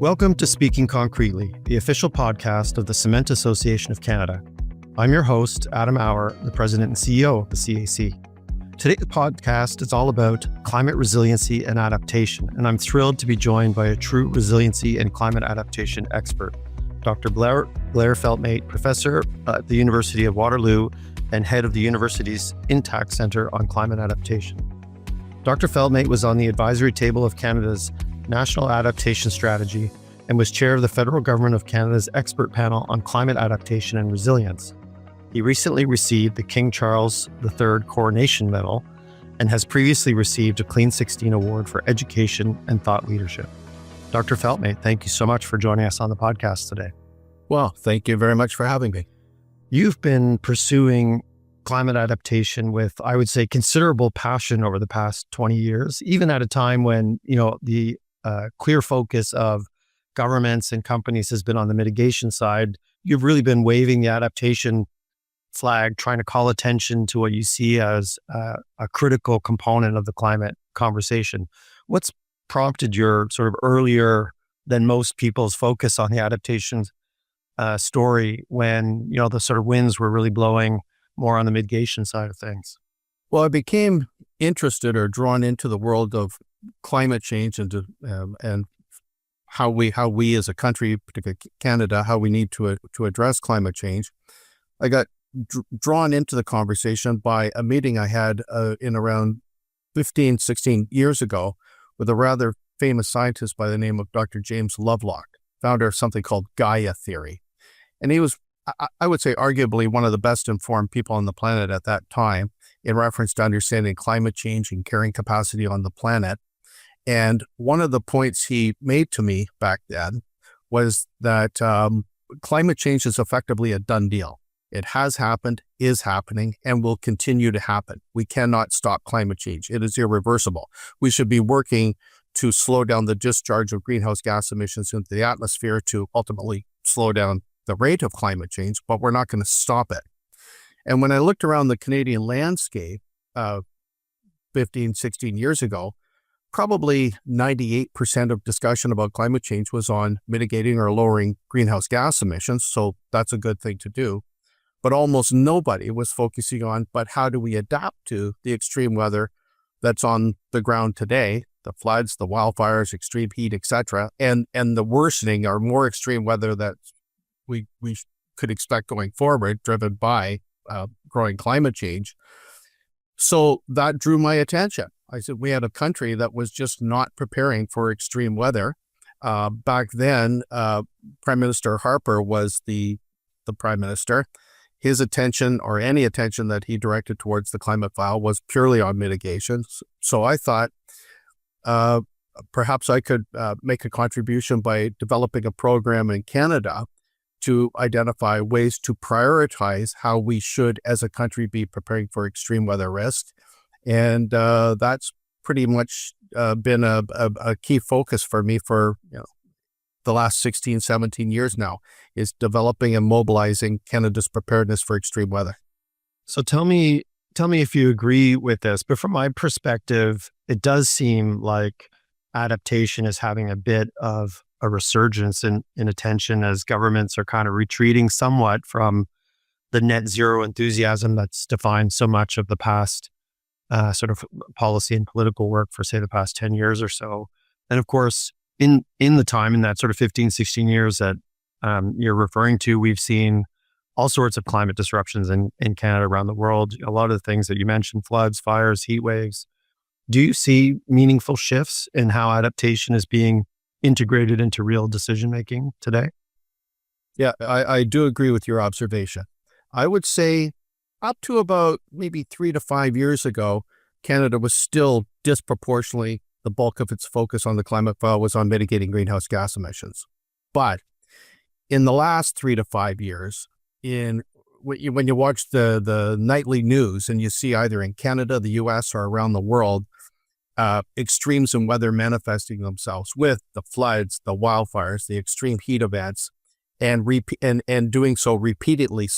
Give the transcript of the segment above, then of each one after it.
Welcome to Speaking Concretely, the official podcast of the Cement Association of Canada. I'm your host, Adam Auer, the President and CEO of the CAC. Today's podcast is all about climate resiliency and adaptation, and I'm thrilled to be joined by a true resiliency and climate adaptation expert, Dr. Blair Feltmate, professor at the University of Waterloo and head of the university's Intact Centre on Climate Adaptation. Dr. Feltmate was on the advisory table of Canada's National Adaptation Strategy and was chair of the federal government of Canada's expert panel on climate adaptation and resilience. He recently received the King Charles III Coronation Medal and has previously received a Clean 16 Award for education and thought leadership. Dr. Feltmate, thank you so much for joining us on the podcast today. Well, thank you very much for having me. You've been pursuing climate adaptation with, I would say, considerable passion over the past 20 years, even at a time when, the clear focus of governments and companies has been on the mitigation side. You've really been waving the adaptation flag, trying to call attention to what you see as a critical component of the climate conversation. What's prompted your sort of earlier than most people's focus on the adaptation story when, the sort of winds were really blowing more on the mitigation side of things? Well, I became interested or drawn into the world of climate change and how we as a country, particularly Canada, how we need to address climate change. I got drawn into the conversation by a meeting I had in around 15, 16 years ago with a rather famous scientist by the name of Dr. James Lovelock, founder of something called Gaia theory. And he was, I would say, arguably one of the best informed people on the planet at that time in reference to understanding climate change and carrying capacity on the planet. And one of the points he made to me back then was that climate change is effectively a done deal. It has happened, is happening, and will continue to happen. We cannot stop climate change. It is irreversible. We should be working to slow down the discharge of greenhouse gas emissions into the atmosphere to ultimately slow down the rate of climate change, but we're not going to stop it. And when I looked around the Canadian landscape 15, 16 years ago, probably 98% of discussion about climate change was on mitigating or lowering greenhouse gas emissions. So that's a good thing to do. But almost nobody was focusing on, but how do we adapt to the extreme weather that's on the ground today, the floods, the wildfires, extreme heat, etc., and the worsening or more extreme weather that we could expect going forward, driven by growing climate change. So that drew my attention. I said, we had a country that was just not preparing for extreme weather. Back then, Prime Minister Harper was the Prime Minister. His attention, or any attention that he directed towards the climate file, was purely on mitigation. So I thought perhaps I could make a contribution by developing a program in Canada to identify ways to prioritize how we should, as a country, be preparing for extreme weather risk. And that's pretty much been a key focus for me for the last 16, 17 years now, is developing and mobilizing Canada's preparedness for extreme weather. So tell me if you agree with this, but from my perspective, it does seem like adaptation is having a bit of a resurgence in attention as governments are kind of retreating somewhat from the net zero enthusiasm that's defined so much of the past sort of policy and political work for, say, the past 10 years or so. And of course, in the time, in that sort of 15, 16 years that you're referring to, we've seen all sorts of climate disruptions in Canada, around the world. A lot of the things that you mentioned, floods, fires, heat waves. Do you see meaningful shifts in how adaptation is being integrated into real decision-making today? Yeah, I do agree with your observation. I would say up to about maybe 3 to 5 years ago, Canada was still disproportionately, the bulk of its focus on the climate file was on mitigating greenhouse gas emissions. But in the last 3 to 5 years, when you watch the nightly news and you see either in Canada, the US, or around the world, extremes in weather manifesting themselves with the floods, the wildfires, the extreme heat events, and doing so repeatedly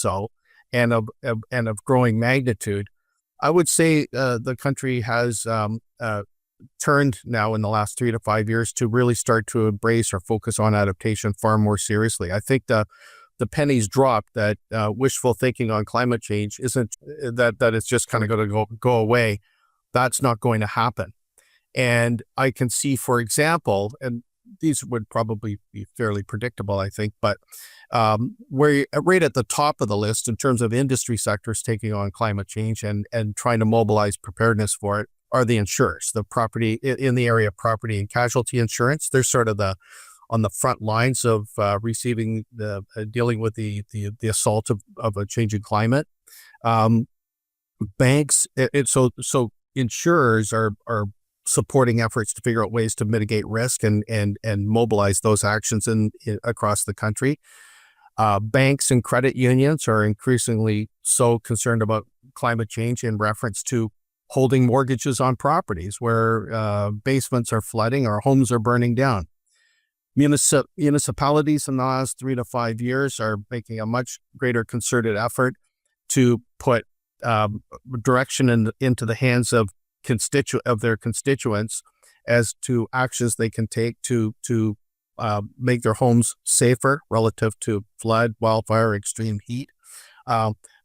and of growing magnitude, I would say the country has turned now in the last 3 to 5 years to really start to embrace or focus on adaptation far more seriously. I think the pennies dropped that wishful thinking on climate change isn't that it's just kind of going to go away. That's not going to happen. And I can see, for example, and these would probably be fairly predictable, I think, but we're right at the top of the list in terms of industry sectors taking on climate change and trying to mobilize preparedness for it are the insurers, the property in the area of property and casualty insurance. They're sort of on the front lines of receiving dealing with the assault of a changing climate. Banks, so insurers are supporting efforts to figure out ways to mitigate risk and mobilize those actions across the country. Banks and credit unions are increasingly so concerned about climate change in reference to holding mortgages on properties where basements are flooding or homes are burning down. Municipalities in the last 3 to 5 years are making a much greater concerted effort to put direction into the hands of their constituents as to actions they can take to make their homes safer relative to flood, wildfire, extreme heat.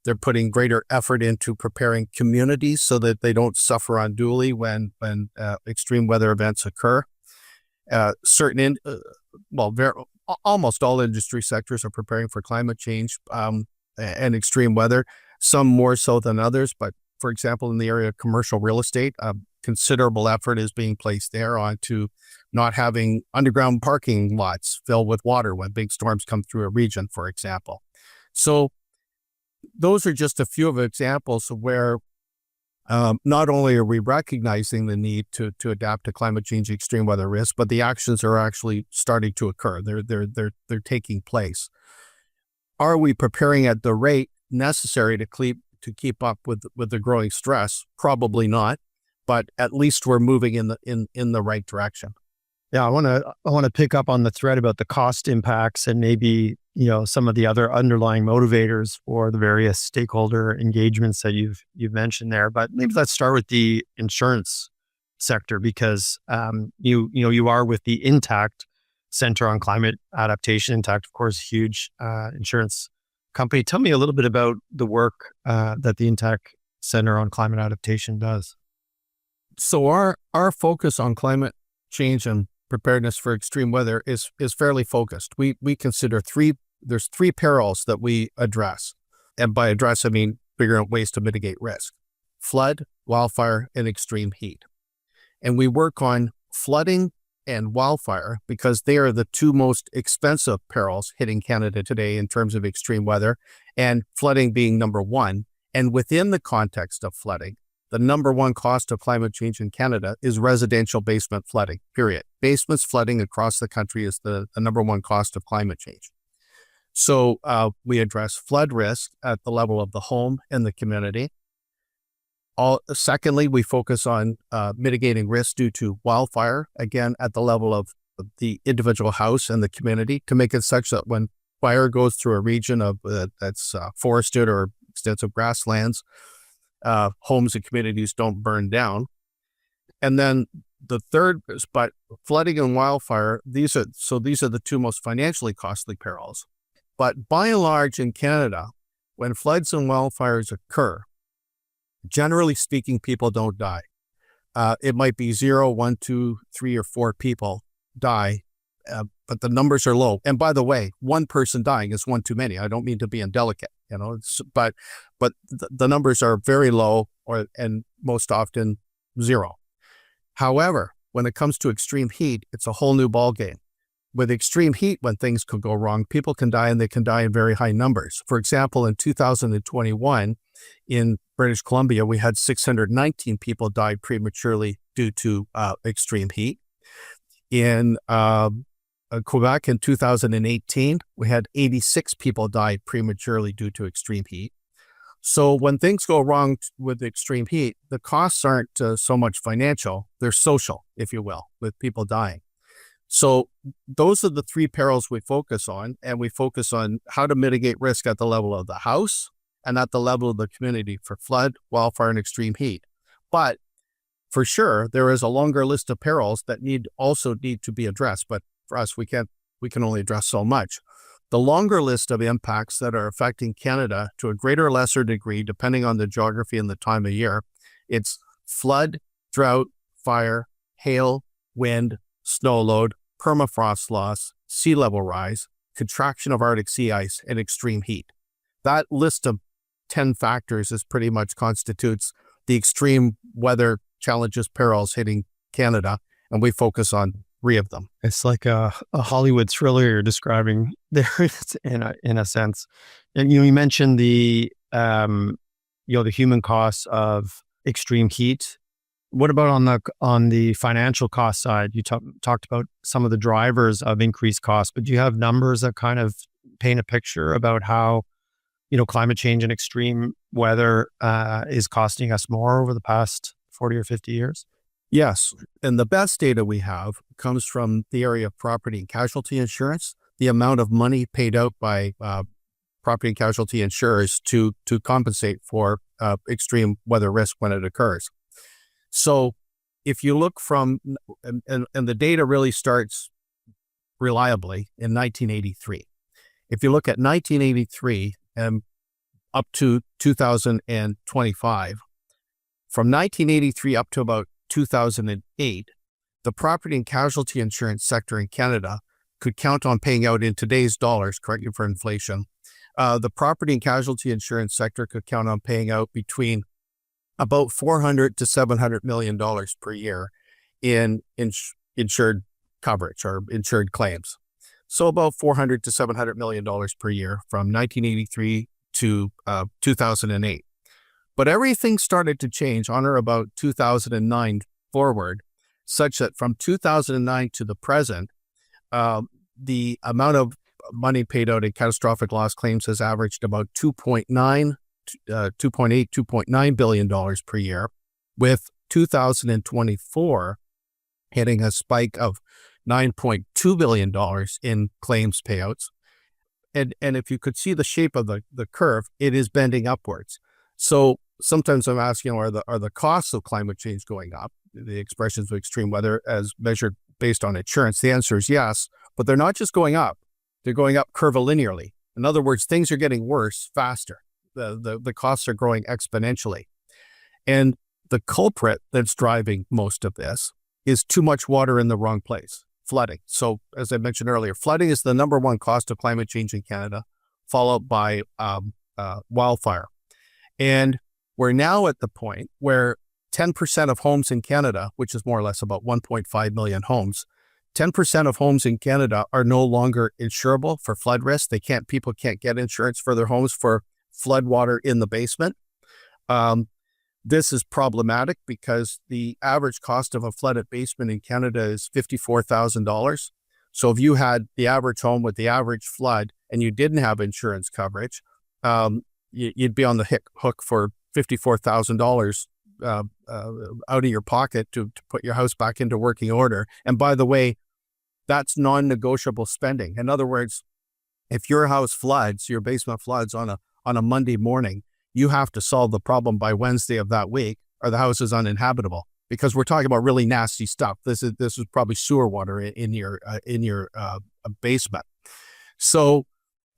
They're putting greater effort into preparing communities so that they don't suffer unduly when extreme weather events occur. Almost all industry sectors are preparing for climate change and extreme weather, some more so than others. But for example, in the area of commercial real estate, considerable effort is being placed there onto not having underground parking lots filled with water when big storms come through a region, for example. So those are just a few of the examples of where not only are we recognizing the need to adapt to climate change extreme weather risk, but the actions are actually starting to occur. They're taking place. Are we preparing at the rate necessary to keep up with the growing stress? Probably not, but at least we're moving in the right direction. Yeah, I want to pick up on the thread about the cost impacts and maybe some of the other underlying motivators for the various stakeholder engagements that you've mentioned there. But maybe let's start with the insurance sector because you are with the Intact Center on Climate Adaptation. Intact, of course, huge insurance company. Tell me a little bit about the work that the Intact Center on Climate Adaptation does. So our focus on climate change and preparedness for extreme weather is fairly focused. We consider there's three perils that we address. And by address, I mean figuring out ways to mitigate risk: flood, wildfire, and extreme heat. And we work on flooding and wildfire because they are the two most expensive perils hitting Canada today in terms of extreme weather, and flooding being number one. And within the context of flooding, the number one cost of climate change in Canada is residential basement flooding, period. Basements flooding across the country is the number one cost of climate change. So we address flood risk at the level of the home and the community. Secondly, we focus on mitigating risk due to wildfire, again, at the level of the individual house and the community, to make it such that when fire goes through a region of that's forested or extensive grasslands, homes and communities don't burn down. And then the third, but flooding and wildfire, these are the two most financially costly perils. But by and large in Canada, when floods and wildfires occur, generally speaking, people don't die. It might be 0, 1, 2, 3, or 4 people die, but the numbers are low. And by the way, one person dying is one too many. I don't mean to be indelicate, but the numbers are very low, and most often 0. However, when it comes to extreme heat, it's a whole new ballgame. With extreme heat, when things could go wrong, people can die, and they can die in very high numbers. For example, in 2021, in British Columbia, we had 619 people die prematurely due to extreme heat. In Quebec in 2018, we had 86 people die prematurely due to extreme heat. So when things go wrong with extreme heat, the costs aren't so much financial, they're social, if you will, with people dying. So those are the three perils we focus on, and we focus on how to mitigate risk at the level of the house and at the level of the community for flood, wildfire, and extreme heat. But For sure, there is a longer list of perils that also need to be addressed, but for us, we can only address so much. The longer list of impacts that are affecting Canada to a greater or lesser degree, depending on the geography and the time of year, it's flood, drought, fire, hail, wind, snow load, permafrost loss, sea level rise, contraction of Arctic sea ice, and extreme heat. That list of 10 factors is pretty much constitutes the extreme weather challenges, perils hitting Canada, and we focus on 3 of them. It's like a Hollywood thriller you're describing there in a sense. And you mentioned the the human costs of extreme heat. What about on the financial cost side? You talked about some of the drivers of increased costs, but do you have numbers that kind of paint a picture about how climate change and extreme weather is costing us more over the past 40 or 50 years? Yes. And the best data we have comes from the area of property and casualty insurance, the amount of money paid out by property and casualty insurers to compensate for extreme weather risk when it occurs. So if you look from, and the data really starts reliably in 1983. If you look at 1983 and up to 2025, from 1983 up to about 2008, the property and casualty insurance sector in Canada could count on paying out in today's dollars, correcting for inflation. The property and casualty insurance sector could count on paying out between about $400 to $700 million per year in insured coverage or insured claims. So about $400 to $700 million per year from 1983 to 2008. But everything started to change on or about 2009 forward, such that from 2009 to the present, the amount of money paid out in catastrophic loss claims has averaged about $2.9 billion per year, with 2024 hitting a spike of $9.2 billion in claims payouts. And if you could see the shape of the curve, it is bending upwards. So sometimes I'm asking, are the costs of climate change going up? The expressions of extreme weather as measured based on insurance. The answer is yes, but they're not just going up. They're going up curvilinearly. In other words, things are getting worse faster. The costs are growing exponentially. And the culprit that's driving most of this is too much water in the wrong place, flooding. So as I mentioned earlier, flooding is the number one cost of climate change in Canada, followed by wildfire. And we're now at the point where 10% of homes in Canada, which is more or less about 1.5 million homes, 10% of homes in Canada are no longer insurable for flood risk. People can't get insurance for their homes for flood water in the basement. This is problematic because the average cost of a flooded basement in Canada is $54,000. So if you had the average home with the average flood and you didn't have insurance coverage, you'd be on the hook for $54,000 out of your pocket to put your house back into working order. And by the way, that's non-negotiable spending. In other words, if your house floods, your basement floods on a Monday morning, you have to solve the problem by Wednesday of that week, or the house is uninhabitable. Because we're talking about really nasty stuff. This is probably sewer water in your basement. So,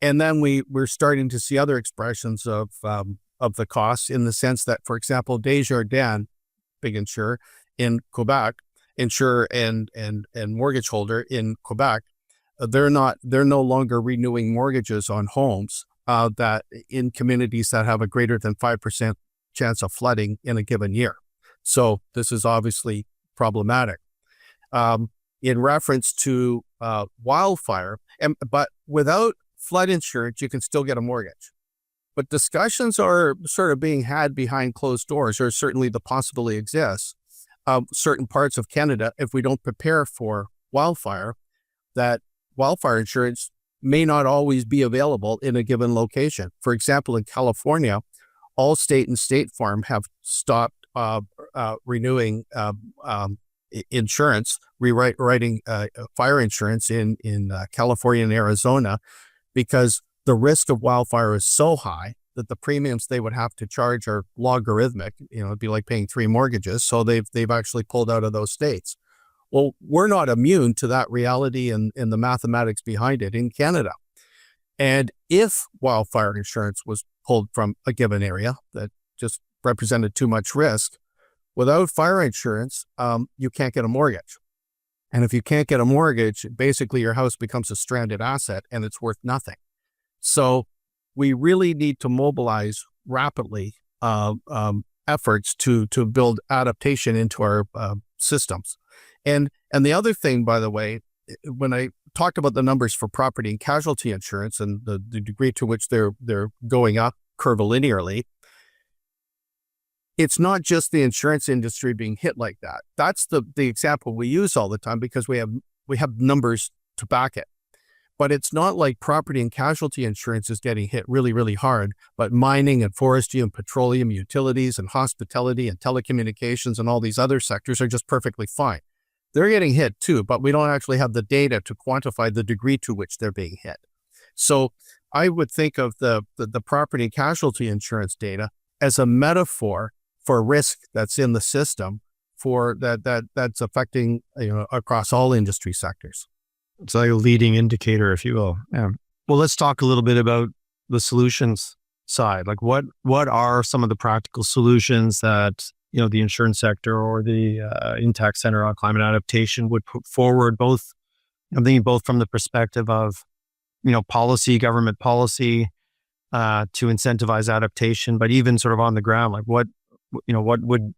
and then we're starting to see other expressions of the costs in the sense that, for example, Desjardins, big insurer in Quebec, insurer and mortgage holder in Quebec, they're no longer renewing mortgages on homes that in communities that have a greater than 5% chance of flooding in a given year. So this is obviously problematic. In reference to wildfire, but without flood insurance, you can still get a mortgage. But discussions are sort of being had behind closed doors, or certainly the possibility exists, certain parts of Canada, if we don't prepare for wildfire, that wildfire insurance may not always be available in a given location. For example, in California, Allstate and State Farm have stopped renewing insurance, rewriting fire insurance in California and Arizona, because the risk of wildfire is so high that the premiums they would have to charge are logarithmic. It'd be like paying 3 mortgages. So they've actually pulled out of those states. Well, we're not immune to that reality and the mathematics behind it in Canada. And if wildfire insurance was pulled from a given area that just represented too much risk, without fire insurance, you can't get a mortgage. And if you can't get a mortgage, basically your house becomes a stranded asset and it's worth nothing. So we really need to mobilize rapidly efforts to build adaptation into our systems. And the other thing, by the way, when I talked about the numbers for property and casualty insurance and the degree to which they're going up curvilinearly, it's not just the insurance industry being hit like that. That's the example we use all the time because we have numbers to back it. But it's not like property and casualty insurance is getting hit really, really hard, but mining and forestry and petroleum, utilities and hospitality and telecommunications and all these other sectors are just perfectly fine. They're getting hit too, but we don't actually have the data to quantify the degree to which they're being hit. So I would think of the property and casualty insurance data as a metaphor for risk that's in the system for that's affecting across all industry sectors. It's like a leading indicator, if you will. Yeah. Well, let's talk a little bit about the solutions side. Like what are some of the practical solutions that the insurance sector or the Intact Center on Climate Adaptation would put forward? Both, I'm thinking both from the perspective of policy, government policy to incentivize adaptation, but even sort of on the ground, like what would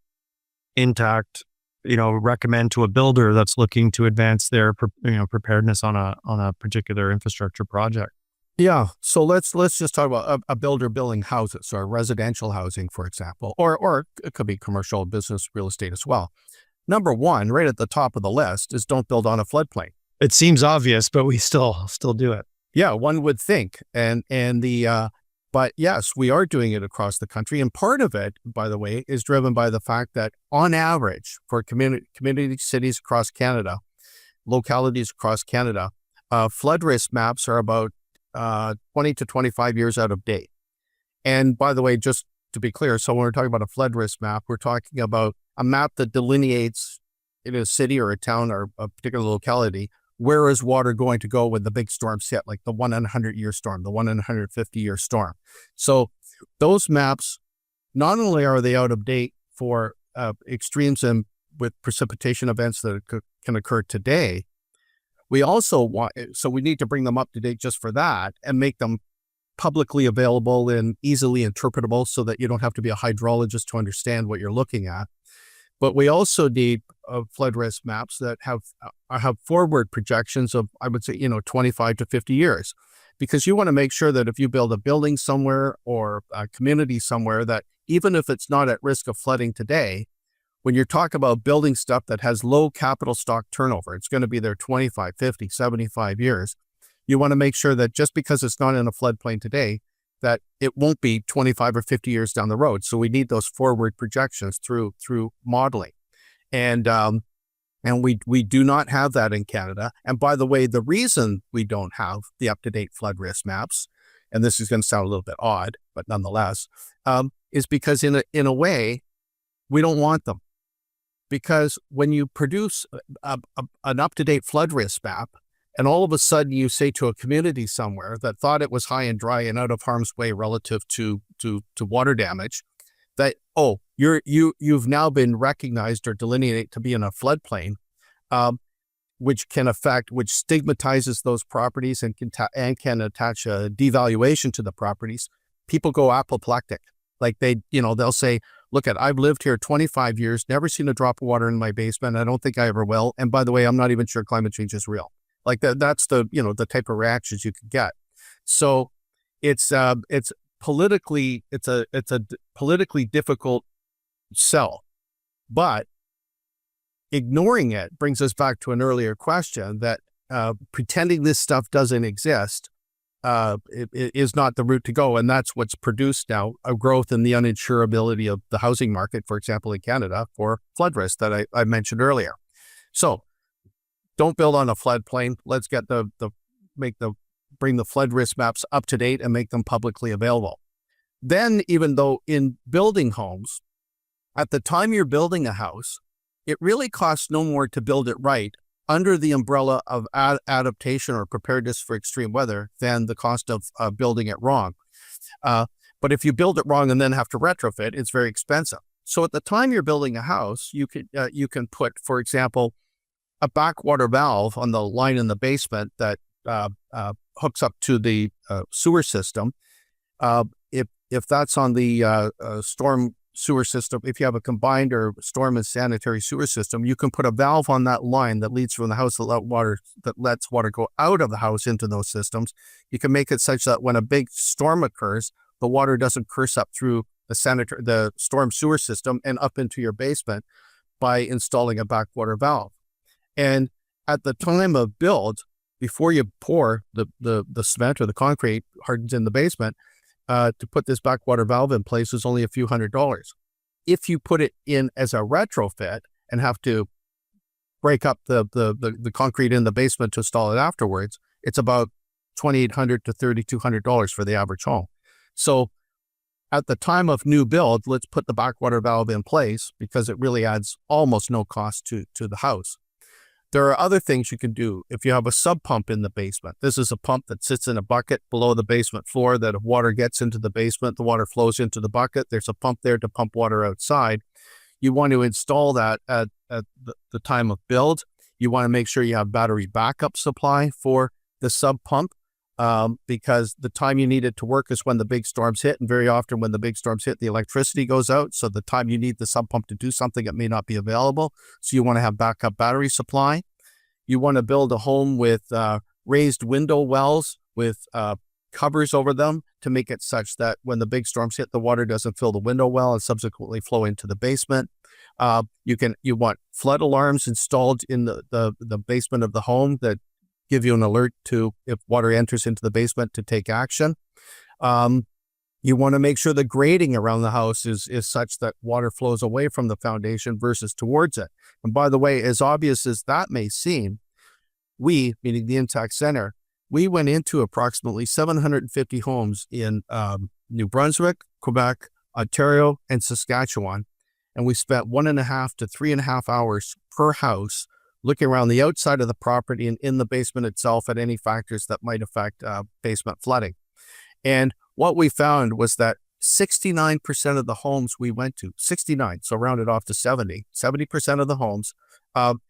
Intact recommend to a builder that's looking to advance their preparedness on a particular infrastructure project? Yeah. So let's just talk about a builder building houses or residential housing, for example, or it could be commercial business real estate as well. Number one, right at the top of the list, is don't build on a floodplain. It seems obvious, but we still do it. Yeah, one would think. But yes, we are doing it across the country. And part of it, by the way, is driven by the fact that on average for community cities across Canada, localities across Canada, flood risk maps are about 20 to 25 years out of date. And by the way, just to be clear, so when we're talking about a flood risk map, we're talking about a map that delineates in a city or a town or a particular locality, where is water going to go when the big storms hit, like the 1 in 100-year storm, the 1 in 150-year storm. So those maps, not only are they out of date for extremes and with precipitation events that can occur today, we also we need to bring them up to date just for that and make them publicly available and easily interpretable so that you don't have to be a hydrologist to understand what you're looking at. But we also need flood risk maps that have forward projections of, I would say, 25 to 50 years, because you want to make sure that if you build a building somewhere or a community somewhere, that even if it's not at risk of flooding today, when you're talking about building stuff that has low capital stock turnover, it's going to be there 25, 50, 75 years. You want to make sure that just because it's not in a floodplain today, that it won't be 25 or 50 years down the road. So we need those forward projections through modeling. And we do not have that in Canada. And by the way, the reason we don't have the up-to-date flood risk maps, and this is going to sound a little bit odd, but nonetheless, is because in a way, we don't want them. Because when you produce an up-to-date flood risk map, and all of a sudden you say to a community somewhere that thought it was high and dry and out of harm's way relative to water damage, that, you've now been recognized or delineated to be in a floodplain, which stigmatizes those properties and can attach a devaluation to the properties. People go apoplectic. Like they'll say, look, I've lived here 25 years, never seen a drop of water in my basement. I don't think I ever will. And by the way, I'm not even sure climate change is real. Like that's the type of reactions you could get. So it's a politically difficult sell, but ignoring it brings us back to an earlier question that pretending this stuff doesn't exist is not the route to go. And that's what's produced now a growth in the uninsurability of the housing market, for example, in Canada for flood risk that I mentioned earlier. So don't build on a floodplain. Let's get bring the flood risk maps up to date and make them publicly available. Then, even though in building homes, at the time you're building a house, it really costs no more to build it right under the umbrella of adaptation or preparedness for extreme weather than the cost of building it wrong. But if you build it wrong and then have to retrofit, it's very expensive. So at the time you're building a house, you can put, for example, a backwater valve on the line in the basement that hooks up to the sewer system. If that's on the storm sewer system, if you have a combined or storm and sanitary sewer system, you can put a valve on that line that leads from the house that lets water go out of the house into those systems. You can make it such that when a big storm occurs, the water doesn't curse up through the storm sewer system and up into your basement by installing a backwater valve. And at the time of build, before you pour the cement or the concrete hardened in the basement, to put this backwater valve in place is only a few $100s. If you put it in as a retrofit and have to break up the concrete in the basement to install it afterwards, it's about $2,800 to $3,200 for the average home. So at the time of new build, let's put the backwater valve in place because it really adds almost no cost to the house. There are other things you can do. If you have a sub pump in the basement, this is a pump that sits in a bucket below the basement floor that if water gets into the basement, the water flows into the bucket. There's a pump there to pump water outside. You want to install that at the time of build. You want to make sure you have battery backup supply for the sub pump because the time you need it to work is when the big storms hit. And very often when the big storms hit, the electricity goes out. So the time you need the sub pump to do something, it may not be available. So you want to have backup battery supply. You want to build a home with raised window wells with covers over them to make it such that when the big storms hit, the water doesn't fill the window well and subsequently flow into the basement. You want flood alarms installed in the basement of the home that give you an alert to if water enters into the basement to take action. You want to make sure the grading around the house is such that water flows away from the foundation versus towards it. And by the way, as obvious as that may seem, we, meaning the Intact Center, we went into approximately 750 homes in New Brunswick, Quebec, Ontario, and Saskatchewan. And we spent 1.5 to 3.5 hours per house looking around the outside of the property and in the basement itself at any factors that might affect basement flooding. And what we found was that 69% of the homes we went to, 69, so rounded off to 70% of the homes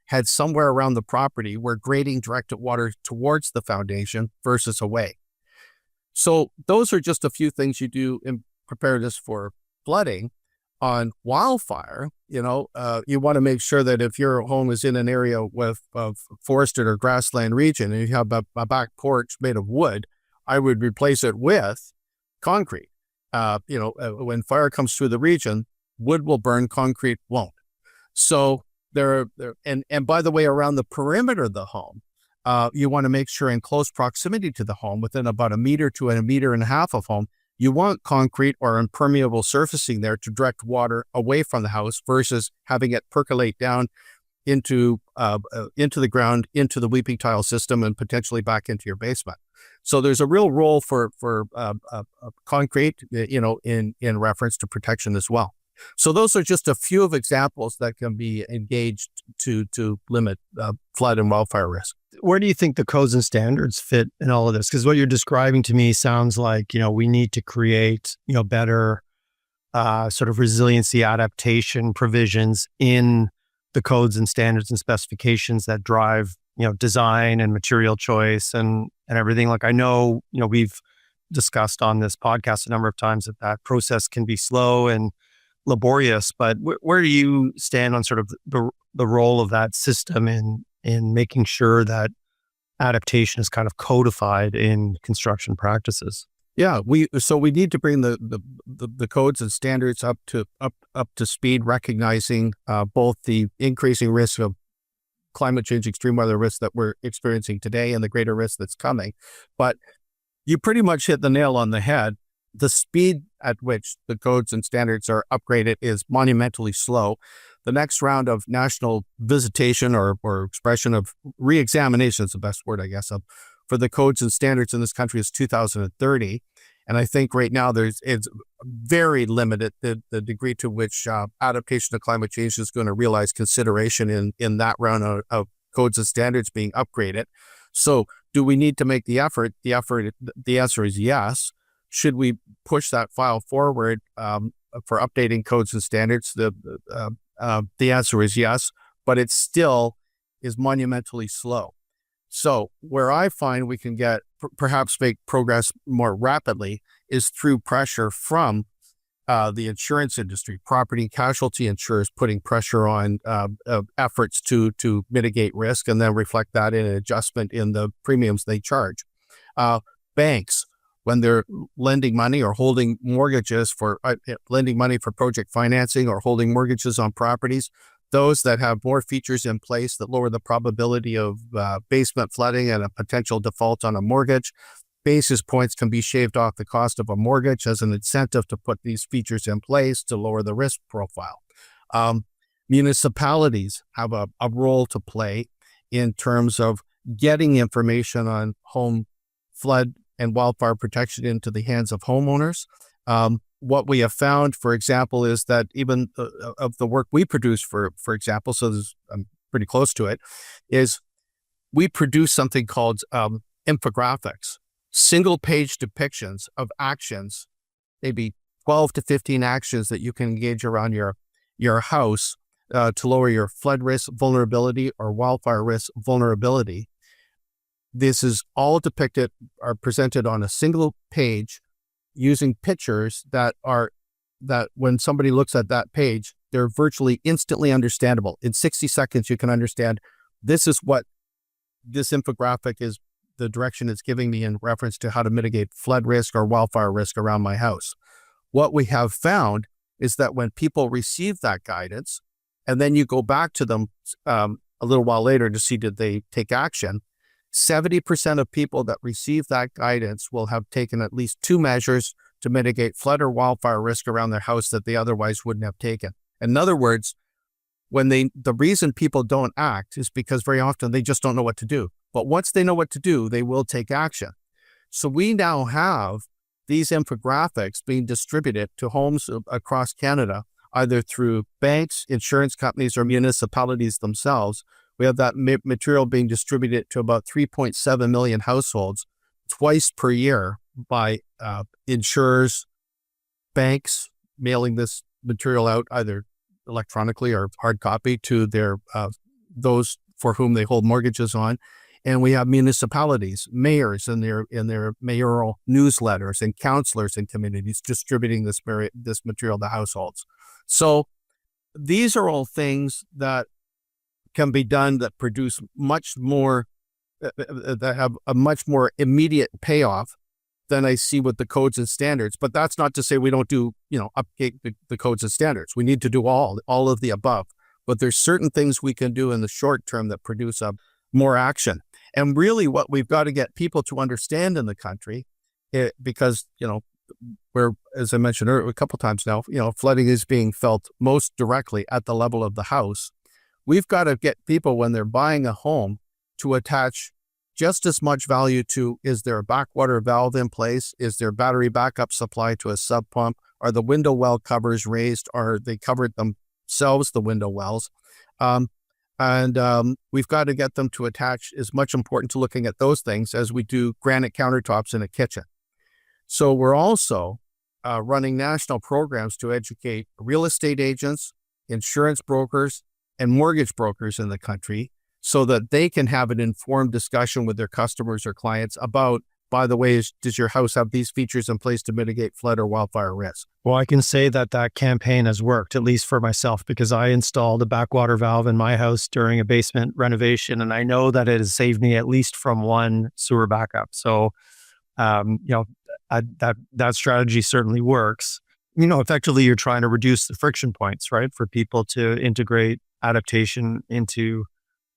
had somewhere around the property where grading directed water towards the foundation versus away. So those are just a few things you do in preparedness for flooding. On wildfire, you want to make sure that if your home is in an area with forested or grassland region and you have a back porch made of wood, I would replace it with concrete. When fire comes through the region, wood will burn, concrete won't. So and by the way, around the perimeter of the home, you want to make sure in close proximity to the home, within about 1 meter to 1.5 meters of home, you want concrete or impermeable surfacing there to direct water away from the house versus having it percolate down into the ground, into the weeping tile system, and potentially back into your basement. So there's a real role for concrete, in reference to protection as well. So those are just a few of examples that can be engaged to limit flood and wildfire risk. Where do you think the codes and standards fit in all of this? Because what you're describing to me sounds like, we need to create, better sort of resiliency adaptation provisions in the codes and standards and specifications that drive, design and material choice and everything. Like I know, we've discussed on this podcast a number of times that process can be slow and laborious, but where do you stand on sort of the role of that system in making sure that adaptation is kind of codified in construction practices? Yeah, we need to bring the codes and standards up to speed, recognizing both the increasing risk of climate change, extreme weather risks that we're experiencing today and the greater risk that's coming. But you pretty much hit the nail on the head. The speed at which the codes and standards are upgraded is monumentally slow. The next round of national visitation or expression of re-examination is the best word, I guess, for the codes and standards in this country is 2030. And I think right now it's very limited the degree to which adaptation to climate change is going to realize consideration in that round of codes and standards being upgraded. So do we need to make the effort? The answer is yes. Should we push that file forward for updating codes and standards? The answer is yes, but it still is monumentally slow. So where I find we can perhaps make progress more rapidly is through pressure from the insurance industry, property and casualty insurers putting pressure on efforts to mitigate risk and then reflect that in an adjustment in the premiums they charge. Banks, when they're lending money or holding mortgages for lending money for project financing or holding mortgages on properties, those that have more features in place that lower the probability of basement flooding and a potential default on a mortgage, basis points can be shaved off the cost of a mortgage as an incentive to put these features in place to lower the risk profile. Municipalities have a role to play in terms of getting information on home flood and wildfire protection into the hands of homeowners. What we have found, for example, is that even of the work we produce, for example, so I'm pretty close to it, is we produce something called infographics, single-page depictions of actions, maybe 12 to 15 actions that you can engage around your house to lower your flood risk vulnerability or wildfire risk vulnerability. This is all depicted or presented on a single page using pictures that when somebody looks at that page, they're virtually instantly understandable. In 60 seconds, you can understand this is what this infographic is, the direction it's giving me in reference to how to mitigate flood risk or wildfire risk around my house. What we have found is that when people receive that guidance, and then you go back to them a little while later to see did they take action, 70% of people that receive that guidance will have taken at least 2 measures to mitigate flood or wildfire risk around their house that they otherwise wouldn't have taken. In other words, the reason people don't act is because very often they just don't know what to do. But once they know what to do, they will take action. So we now have these infographics being distributed to homes across Canada, either through banks, insurance companies, or municipalities themselves. We have that material being distributed to about 3.7 million households twice per year by insurers, banks mailing this material out either electronically or hard copy to their those for whom they hold mortgages on. And we have municipalities, mayors in their mayoral newsletters, and councillors in communities distributing this material to households. So these are all things that can be done that produce much more, that have a much more immediate payoff than I see with the codes and standards. But that's not to say we don't do, update the codes and standards. We need to do all of the above. But there's certain things we can do in the short term that produce more action. And really what we've got to get people to understand in the country, because, where, as I mentioned earlier, a couple times now, flooding is being felt most directly at the level of the house. We've got to get people, when they're buying a home, to attach just as much value to, is there a backwater valve in place? Is there battery backup supply to a sub pump? Are the window well covers raised? Are they covered themselves, the window wells? And we've got to get them to attach as much importance to looking at those things as we do granite countertops in a kitchen. So we're also running national programs to educate real estate agents, insurance brokers, and mortgage brokers in the country so that they can have an informed discussion with their customers or clients about, by the way, does your house have these features in place to mitigate flood or wildfire risk? Well, I can say that campaign has worked, at least for myself, because I installed a backwater valve in my house during a basement renovation, and I know that it has saved me at least from one sewer backup. So, that strategy certainly works. Effectively, you're trying to reduce the friction points, right, for people to integrate adaptation into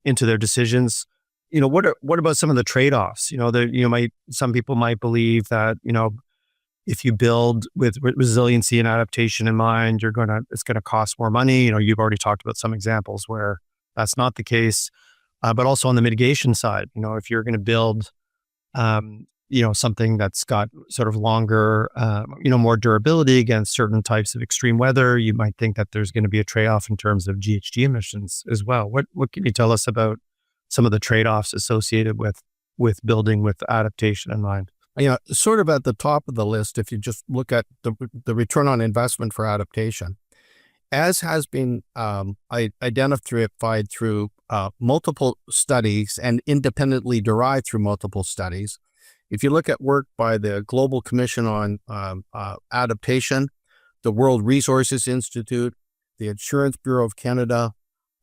their decisions. What about some of the trade-offs? Some people might believe that, if you build with resiliency and adaptation in mind, it's gonna cost more money. You've already talked about some examples where that's not the case, but also on the mitigation side, if you're going to build something that's got sort of longer, more durability against certain types of extreme weather. You might think that there's going to be a trade-off in terms of GHG emissions as well. What can you tell us about some of the trade-offs associated with building with adaptation in mind? Sort of at the top of the list, if you just look at the return on investment for adaptation, as has been identified through multiple studies and independently derived through multiple studies. If you look at work by the Global Commission on Adaptation, the World Resources Institute, the Insurance Bureau of Canada,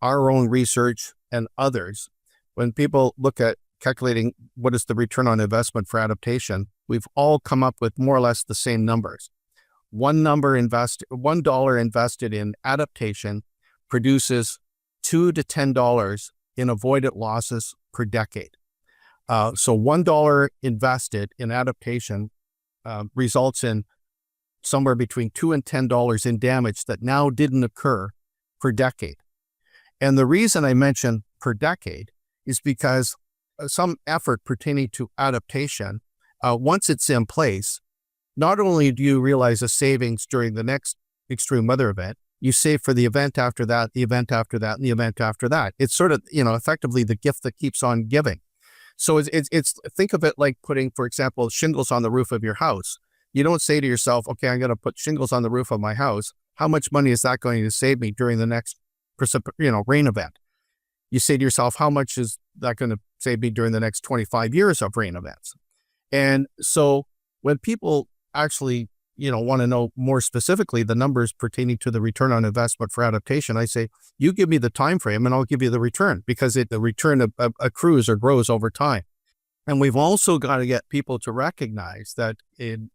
our own research, and others, when people look at calculating what is the return on investment for adaptation, we've all come up with more or less the same numbers. $1 invested in adaptation produces $2 to $10 in avoided losses per decade. So $1 invested in adaptation results in somewhere between $2 and $10 in damage that now didn't occur per decade. And the reason I mention per decade is because some effort pertaining to adaptation, once it's in place, not only do you realize a savings during the next extreme weather event, you save for the event after that, the event after that, and the event after that. It's sort of, effectively the gift that keeps on giving. So it's think of it like putting, for example, shingles on the roof of your house. You don't say to yourself, okay, I'm going to put shingles on the roof of my house. How much money is that going to save me during the next rain event? You say to yourself, how much is that going to save me during the next 25 years of rain events? And so when people actually, want to know more specifically the numbers pertaining to the return on investment for adaptation, I say, you give me the time frame and I'll give you the return, because the return accrues or grows over time. And we've also got to get people to recognize that in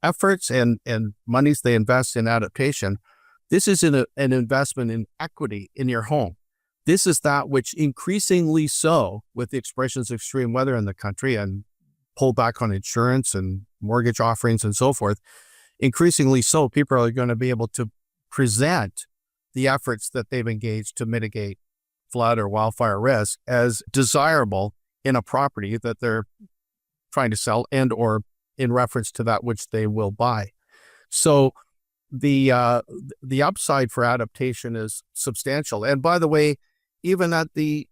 efforts and monies they invest in adaptation, this is an investment in equity in your home. This is that which increasingly so, with the expressions of extreme weather in the country and pull back on insurance and mortgage offerings and so forth, increasingly so, people are going to be able to present the efforts that they've engaged to mitigate flood or wildfire risk as desirable in a property that they're trying to sell and or in reference to that which they will buy. So the upside for adaptation is substantial. And by the way, even at the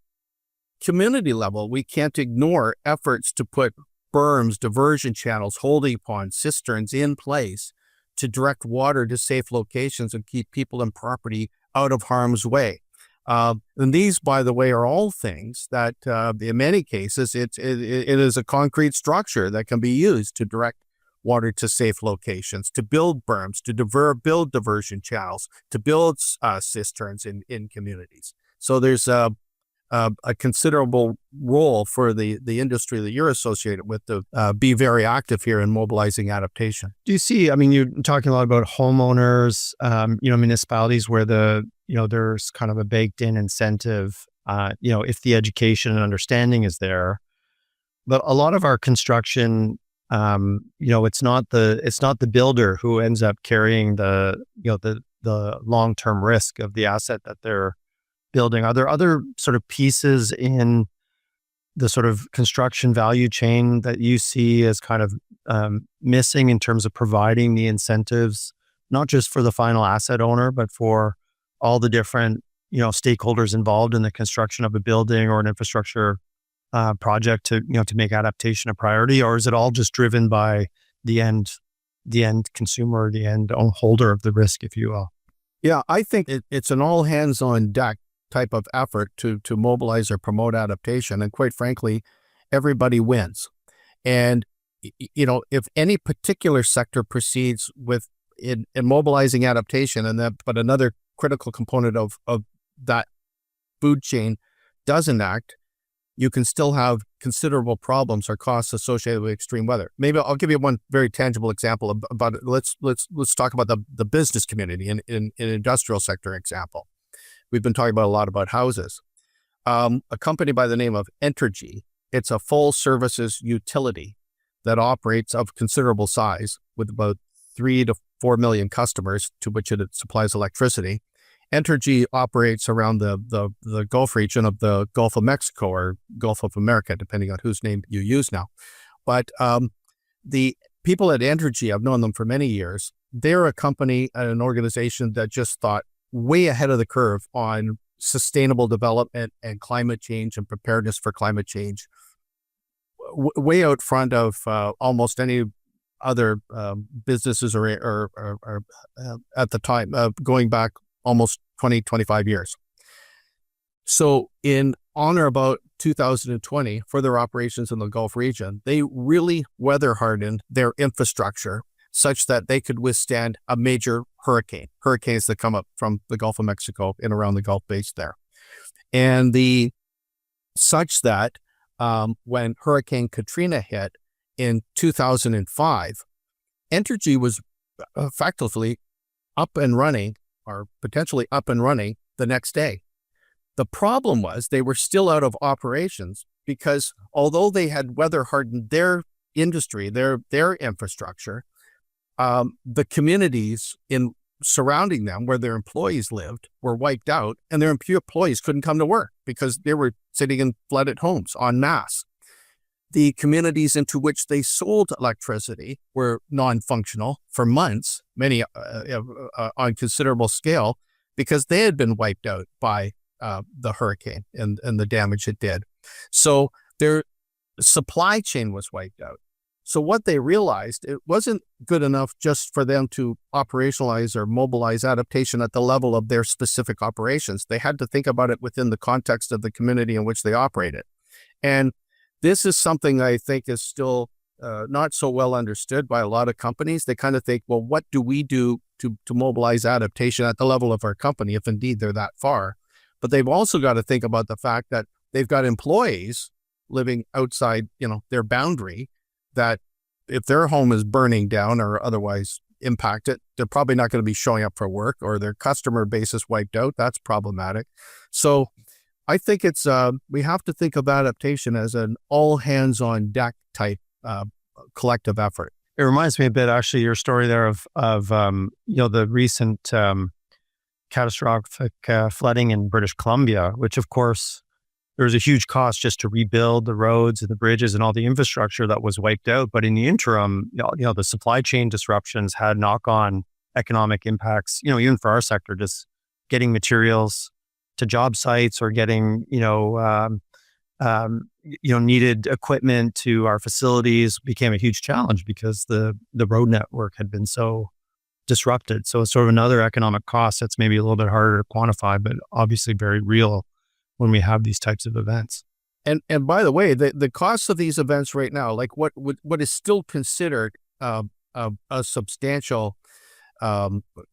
community level, we can't ignore efforts to put berms, diversion channels, holding ponds, cisterns in place to direct water to safe locations and keep people and property out of harm's way. And these, by the way, are all things that in many cases, it is a concrete structure that can be used to direct water to safe locations, to build berms, to build diversion channels, to build cisterns in communities. So there's a considerable role for the industry that you're associated with to be very active here in mobilizing adaptation. Do you see, you're talking a lot about homeowners, municipalities where there's kind of a baked in incentive, if the education and understanding is there. But a lot of our construction, it's not the builder who ends up carrying the long-term risk of the asset that they're building. Are there other sort of pieces in the sort of construction value chain that you see as kind of missing in terms of providing the incentives, not just for the final asset owner, but for all the different, stakeholders involved in the construction of a building or an infrastructure project to make adaptation a priority? Or is it all just driven by the end consumer, the end holder of the risk, if you will? Yeah, I think it's an all hands on deck type of effort to mobilize or promote adaptation. And quite frankly, everybody wins. And, if any particular sector proceeds with in mobilizing adaptation, but another critical component of that food chain doesn't act, you can still have considerable problems or costs associated with extreme weather. Maybe I'll give you one very tangible example about it. Let's talk about the business community in industrial sector example. We've been talking about a lot about houses. A company by the name of Entergy, it's a full services utility that operates of considerable size with about 3 to 4 million customers to which it supplies electricity. Entergy operates around the Gulf region of the Gulf of Mexico or Gulf of America, depending on whose name you use now. But the people at Entergy, I've known them for many years. They're a company and an organization that just thought way ahead of the curve on sustainable development and climate change and preparedness for climate change, way out front of almost any other businesses or at the time, going back almost 20, 25 years. So in on or about 2020, for their operations in the Gulf region, they really weather hardened their infrastructure such that they could withstand a major hurricanes that come up from the Gulf of Mexico and around the Gulf base there. And such that when Hurricane Katrina hit in 2005, Entergy was effectively up and running, or potentially up and running, the next day. The problem was they were still out of operations because although they had weather hardened their industry, their infrastructure, the communities in surrounding them where their employees lived were wiped out, and their employees couldn't come to work because they were sitting in flooded homes en masse. The communities into which they sold electricity were non-functional for months, many on considerable scale, because they had been wiped out by the hurricane and the damage it did. So their supply chain was wiped out. So what they realized, it wasn't good enough just for them to operationalize or mobilize adaptation at the level of their specific operations. They had to think about it within the context of the community in which they operated. And this is something I think is still not so well understood by a lot of companies. They kind of think, well, what do we do to mobilize adaptation at the level of our company, if indeed they're that far? But they've also got to think about the fact that they've got employees living outside, their boundary, that if their home is burning down or otherwise impacted, they're probably not going to be showing up for work, or their customer base is wiped out. That's problematic. So I think it's we have to think of adaptation as an all hands on deck type collective effort. It reminds me a bit, actually, your story there of the recent catastrophic flooding in British Columbia, which of course there was a huge cost just to rebuild the roads and the bridges and all the infrastructure that was wiped out. But in the interim, the supply chain disruptions had knock-on economic impacts. Even for our sector, just getting materials to job sites or getting needed equipment to our facilities became a huge challenge because the road network had been so disrupted. So it's sort of another economic cost that's maybe a little bit harder to quantify, but obviously very real when we have these types of events. And by the way, the costs of these events right now, like what is still considered a substantial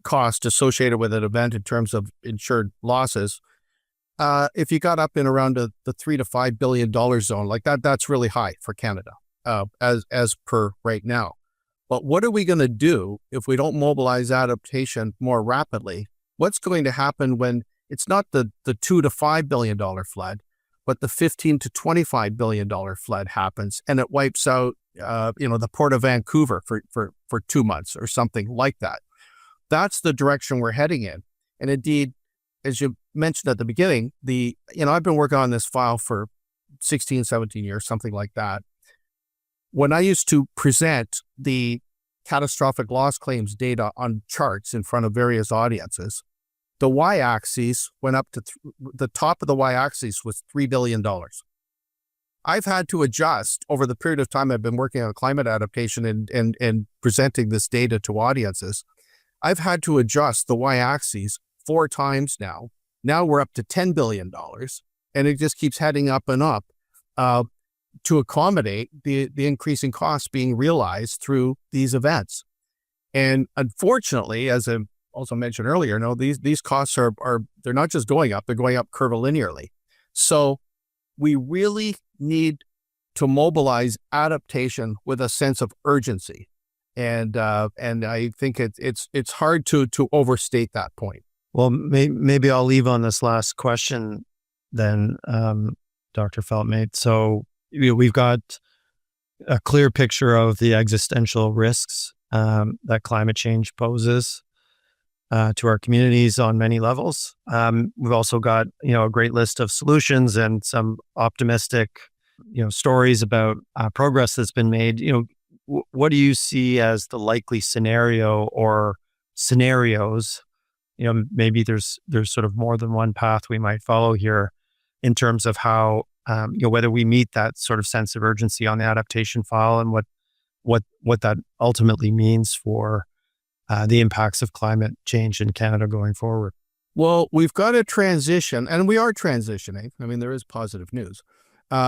cost associated with an event in terms of insured losses, if you got up in around the $3 to $5 billion zone, like that's really high for Canada as per right now. But what are we going to do if we don't mobilize adaptation more rapidly? What's going to happen when it's not the $2 to $5 billion flood, but the $15 to $25 billion flood happens, and it wipes out, the Port of Vancouver for 2 months or something like that? That's the direction we're heading in. And indeed, as you mentioned at the beginning, I've been working on this file for 16, 17 years, something like that. When I used to present the catastrophic loss claims data on charts in front of various audiences, the y-axis went up to the top of the y-axis was $3 billion. I've had to adjust over the period of time I've been working on climate adaptation and presenting this data to audiences. I've had to adjust the y-axis 4 times now. Now we're up to $10 billion, and it just keeps heading up and up to accommodate the increasing costs being realized through these events. And unfortunately, as I also mentioned earlier, these costs are they're not just going up, they're going up curvilinearly. So we really need to mobilize adaptation with a sense of urgency. And I think it's hard to overstate that point. Well, maybe I'll leave on this last question then, Dr. Feltmate. So we've got a clear picture of the existential risks that climate change poses. to our communities on many levels. We've also got, a great list of solutions and some optimistic, stories about progress that's been made. What do you see as the likely scenario or scenarios? Maybe there's sort of more than one path we might follow here in terms of how, whether we meet that sort of sense of urgency on the adaptation file and what that ultimately means for the impacts of climate change in Canada going forward. Well, we've got to transition, and we are transitioning. I mean, there is positive news.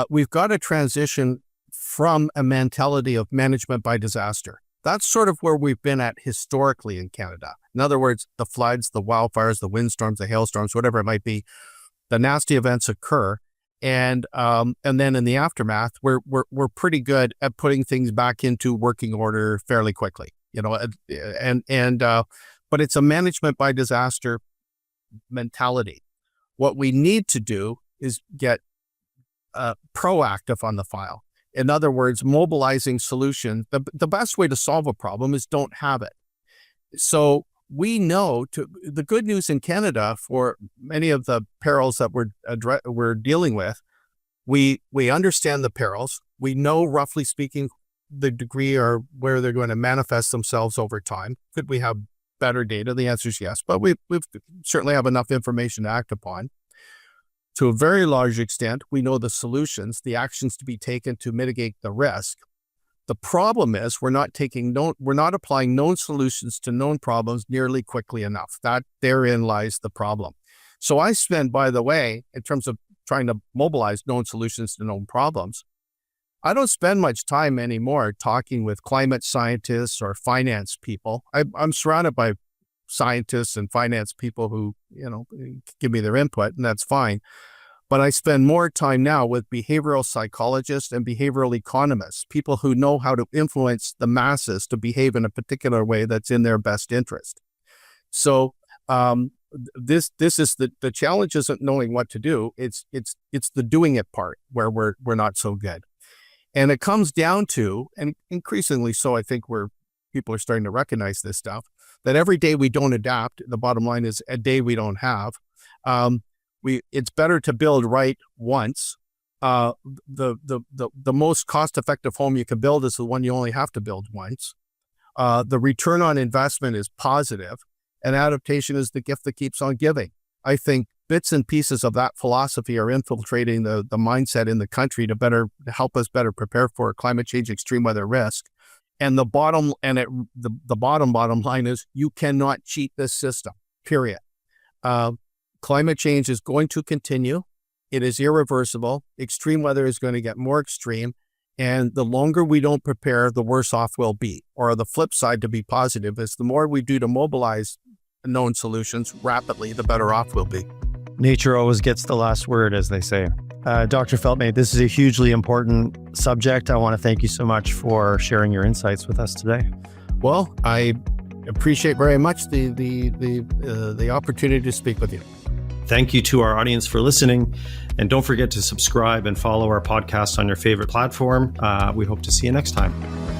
We've got to transition from a mentality of management by disaster. That's sort of where we've been at historically in Canada. In other words, the floods, the wildfires, the windstorms, the hailstorms, whatever it might be, the nasty events occur. And then in the aftermath, we're pretty good at putting things back into working order fairly quickly, but it's a management by disaster mentality. What we need to do is get proactive on the file. In other words, mobilizing solutions. The best way to solve a problem is don't have it. So we know the good news in Canada for many of the perils that we're dealing with, we understand the perils. We know, roughly speaking, the degree or where they're going to manifest themselves over time. Could we have better data? The answer is yes, but we certainly have enough information to act upon. To a very large extent, we know the solutions, the actions to be taken to mitigate the risk. The problem is we're not applying known solutions to known problems nearly quickly enough. Therein lies the problem. So I spend, by the way, in terms of trying to mobilize known solutions to known problems, I don't spend much time anymore talking with climate scientists or finance people. I'm surrounded by scientists and finance people who, give me their input, and that's fine. But I spend more time now with behavioral psychologists and behavioral economists, people who know how to influence the masses to behave in a particular way that's in their best interest. So this is the challenge isn't knowing what to do. It's the doing it part where we're not so good. And it comes down to, and increasingly so, I think people are starting to recognize this stuff, that every day we don't adapt, the bottom line is a day we don't have. It's better to build right once. The most cost-effective home you can build is the one you only have to build once. The return on investment is positive, and adaptation is the gift that keeps on giving. I think bits and pieces of that philosophy are infiltrating the mindset in the country to help us better prepare for climate change, extreme weather risk. And the bottom line is you cannot cheat this system, period. Climate change is going to continue. It is irreversible. Extreme weather is going to get more extreme. And the longer we don't prepare, the worse off we'll be. Or the flip side, to be positive, is the more we do to mobilize known solutions rapidly, the better off we'll be. Nature always gets the last word, as they say. Dr. Feltmate, this is a hugely important subject. I want to thank you so much for sharing your insights with us today. Well, I appreciate very much the opportunity to speak with you. Thank you to our audience for listening. And don't forget to subscribe and follow our podcast on your favorite platform. We hope to see you next time.